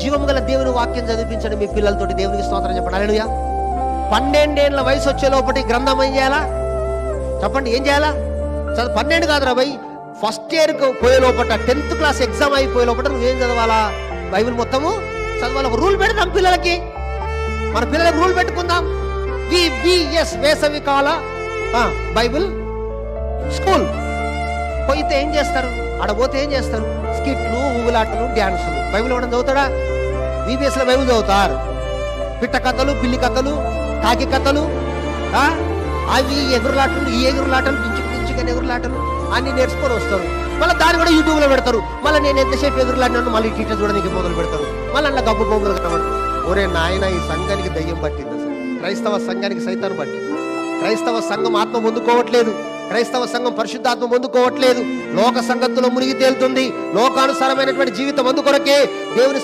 జీవం గల దేవుని వాక్యం చదివించండి మీ పిల్లలతోటి. దేవునికి స్తోత్రం చెప్పండి. హల్లెలూయా. 12 ఏళ్ళ వయసు వచ్చే లోపటి గ్రంథం ఏం చేయాలా చెప్పండి? ఏం చేయాలా? 12 కాదురా భయ్, ఫస్ట్ ఇయర్కి పోయే లోపల 10th క్లాస్ ఎగ్జామ్ అయిపోయే లోపల నువ్వేం చదవాలా? బైబిల్ మొత్తము చదవాలి. ఒక రూల్ పెడదాం పిల్లలకి, మన పిల్లలకు రూల్ పెట్టుకుందాం. VBS వేసవి కాల బైబిల్ స్కూల్ పోయితే ఏం చేస్తారు? ఆడపోతే ఏం చేస్తారు? స్కిట్లు, ఊగులాటలు, డ్యాన్సులు. బైబిల్ ఇవ్వడం చదువుతాడా? VBS లో బైబిల్ చదువుతారు. పిట్ట కథలు, పిల్లి కథలు, కాకి కథలు, అవి ఎగురులాటలు, ఈ ఎగురులాటలు, దించుకొని ఎగురులాటలు అన్ని నేర్చుకొని వస్తారు. మళ్ళీ దాన్ని కూడా యూట్యూబ్లో పెడతారు. మళ్ళీ నేను ఎంతసేపు ఎదురులాడినాను మళ్ళీ టీచర్ చూడడానికి మొదలు పెడతారు. మళ్ళీ అలా గబ్బు బొమ్మలు కట్టబడతారు. ఒరే నాయన, ఈ సంఘానికి దయ్యం పట్టింది. అసలు క్రైస్తవ సంఘానికి సైతాను పట్టింది. క్రైస్తవ సంఘం ఆత్మ పొందుకోవట్లేదు. క్రైస్తవ సంఘం పరిశుద్ధాత్మ పొందుకోవట్లేదు. లోక సంగతుల్లో మునిగి తేలుతుంది. లోకానుసారమైనటువంటి జీవితం అందుకొరకే దేవుని